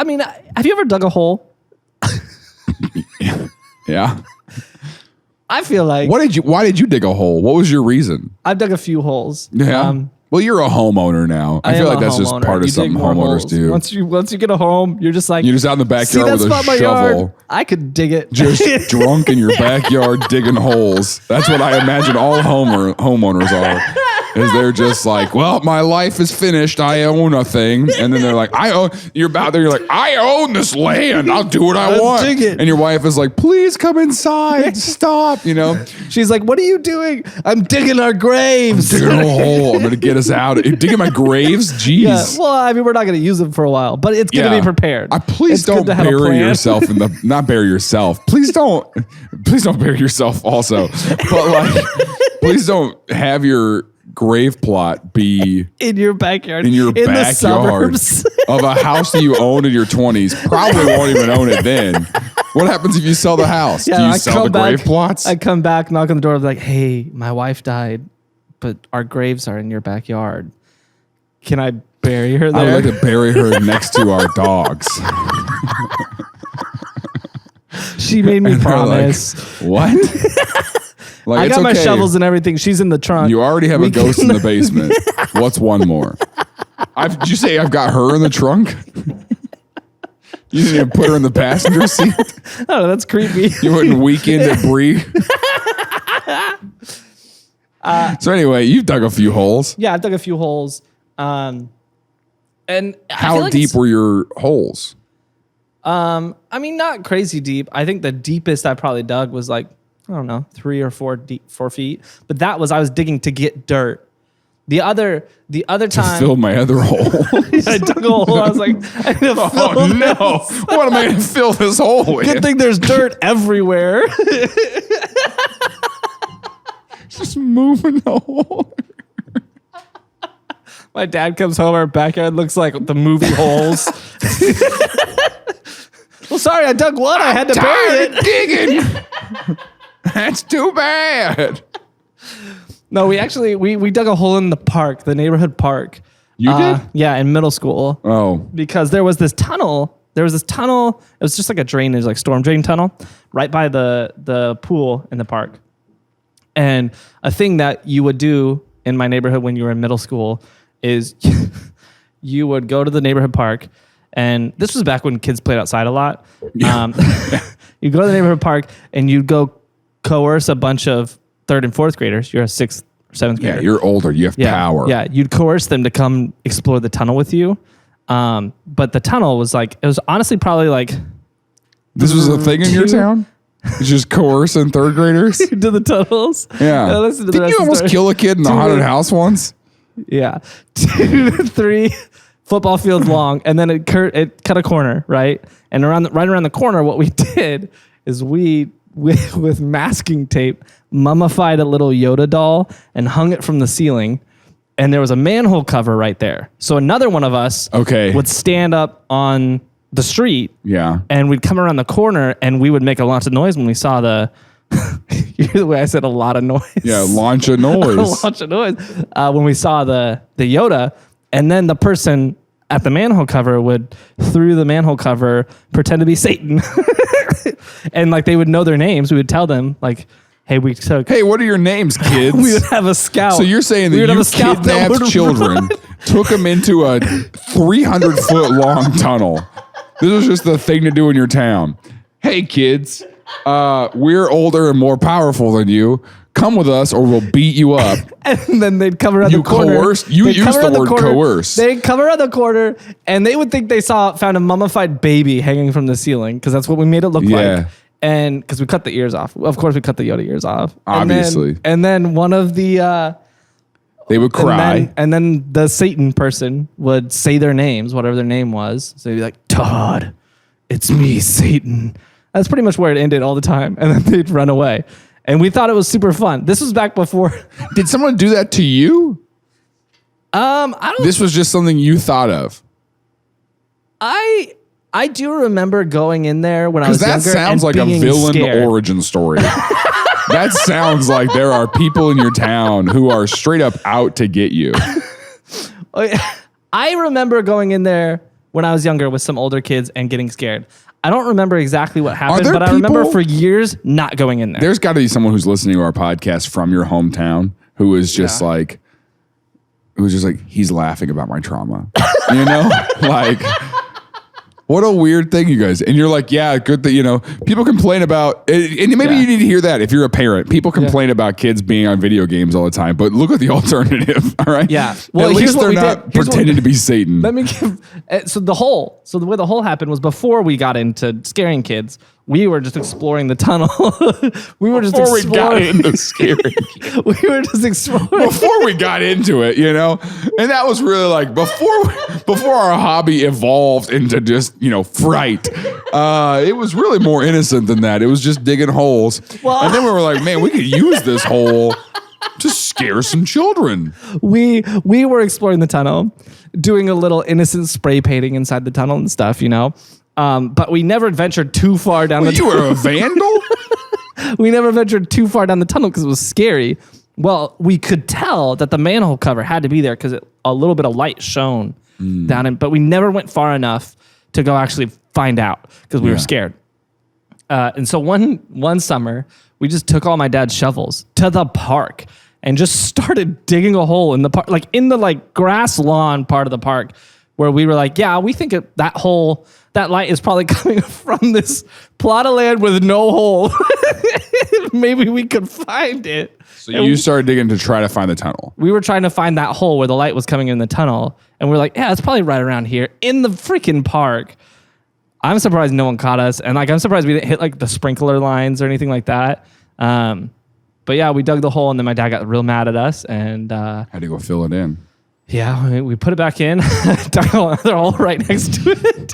I mean, have you ever dug a hole? Yeah. I feel like Why did you dig a hole? What was your reason? I've dug a few holes. Yeah. Well, you're a homeowner now. I feel like that's just part of something homeowners do. Once you get a home, you're just like, you're just out in the backyard with a shovel. I could dig it. Just drunk in your backyard digging holes. That's what I imagine all homeowners are. Is they're just like, well, my life is finished. I own a thing. And then they're like, you're about there. You're like, I own this land. I'll do what I want. Dig it. And your wife is like, please come inside. Stop. You know, she's like, what are you doing? I'm digging our graves. I'm digging a hole. I'm going to get us out. Digging my graves? Jeez. Yeah. Well, I mean, we're not going to use them for a while, but it's going to be prepared. Please don't bury yourself not bury yourself. Please don't bury yourself also. But like, please don't have your grave plot be in your backyard, in the suburbs of a house that you owned in your 20s. Probably won't even own it then. What happens if you sell the house? Do you sell the grave plots? I come back, knock on the door, like, hey, my wife died, but our graves are in your backyard. Can I bury her there? I would like to bury her next to our dogs. She made me promise. Like, what? Like, I got my shovels and everything. She's in the trunk. You already have a ghost in the basement. What's one more? Did you say I've got her in the trunk? You didn't even put her in the passenger seat? Oh, that's creepy. You wouldn't weekend at Bree? So anyway, you've dug a few holes. Yeah, I've dug a few holes. And how deep were your holes? I mean, not crazy deep. I think the deepest I probably dug was like, I don't know, 3 or 4 feet. But I was digging to get dirt. The other time to fill my other hole. I dug a hole. I was like, I need to fill this. What am I going to fill this hole with? Good thing there's dirt everywhere. Just moving the hole. My dad comes home, our backyard looks like the movie holes. Well, sorry, I dug one. I had to bury it. Digging. That's too bad. No, we dug a hole in the park, the neighborhood park. You did? Yeah, in middle school. Oh. Because there was this tunnel. It was just like a drainage, like storm drain tunnel, right by the pool in the park. And a thing that you would do in my neighborhood when you were in middle school is you would go to the neighborhood park. And this was back when kids played outside a lot. Yeah. You go to the neighborhood park and you'd go coerce a bunch of 3rd and 4th graders. You're a 6th or 7th grader. Yeah, you're older. You have power. Yeah, you'd coerce them to come explore the tunnel with you. But the tunnel was like, it was honestly probably like... This was a thing in your town? It's just coercing 3rd graders? To the tunnels? Yeah. Didn't you almost kill a kid in a haunted house once? Yeah. 2 to 3 football fields long, and then it cut a corner, right? And right around the corner, what we did is we, with masking tape, mummified a little Yoda doll and hung it from the ceiling. And there was a manhole cover right there. So another one of us would stand up on the street. Yeah. And we'd come around the corner and we would make a lot of noise when we saw the way I said a lot of noise. Yeah, launch a noise. Launch a noise. When we saw the Yoda, and then the person at the manhole cover would, through the manhole cover, pretend to be Satan. And like they would know their names. We would tell them like, hey, what are your names, kids? We would have a scout. So you're saying that you kidnapped children, took them into a 300-foot long tunnel. This was just the thing to do in your town. Hey, kids, we're older and more powerful than you. Come with us or we'll beat you up. And then they'd come around the corner. You used the word coerce. They'd come around the corner and they would think they found a mummified baby hanging from the ceiling because that's what we made it look like. And because we cut the ears off. Of course, we cut the Yoda ears off. Obviously. And then one of the... they would cry. And then the Satan person would say their names, whatever their name was. So they'd be like, Todd, it's me, Satan. That's pretty much where it ended all the time. And then they'd run away. And we thought it was super fun. This was back before. Did someone do that to you? I don't. This was just something you thought of. I do remember going in there when I was younger. That sounds like a villain origin story. That sounds like there are people in your town who are straight up out to get you. I remember going in there when I was younger with some older kids and getting scared. I don't remember exactly what happened, there but I remember people- for years not going in there. There's got to be someone who's listening to our podcast from your hometown who is just like, he's laughing about my trauma. You know? Like, what a weird thing, you guys. And you're like, yeah, good that, people complain about, and maybe you need to hear that if you're a parent. People complain about kids being on video games all the time, but look at the alternative, all right? Yeah. Well, at here's least what they're we not did. Here's what pretending to be Satan. Let me give, so the way the hole happened was before we got into scaring kids, we were just exploring the tunnel. Before we got into scaring kids. We were just exploring. Before we got into it, and that was really like before our hobby evolved into just, fright. It was really more innocent than that. It was just digging holes. And then we were like, man, we could use this hole to scare some children. We were exploring the tunnel, doing a little innocent spray painting inside the tunnel and stuff, but we never ventured too far down the tunnel. You were a vandal? We never ventured too far down the tunnel because it was scary. Well, we could tell that the manhole cover had to be there because a little bit of light shone down in, but we never went far enough to go actually find out because we were scared. And so one summer, we just took all my dad's shovels to the park and just started digging a hole in the park, like in the grass lawn part of the park, where we were like, yeah, we think that light is probably coming from this plot of land with no hole. Maybe we could find it. So you started digging to try to find the tunnel. We were trying to find that hole where the light was coming in the tunnel. And we're like, yeah, it's probably right around here in the freaking park. I'm surprised no one caught us. And I'm surprised we didn't hit the sprinkler lines or anything like that. But yeah, we dug the hole and then my dad got real mad at us and Had to go fill it in. yeah, we put it back in, dug another hole right next to it.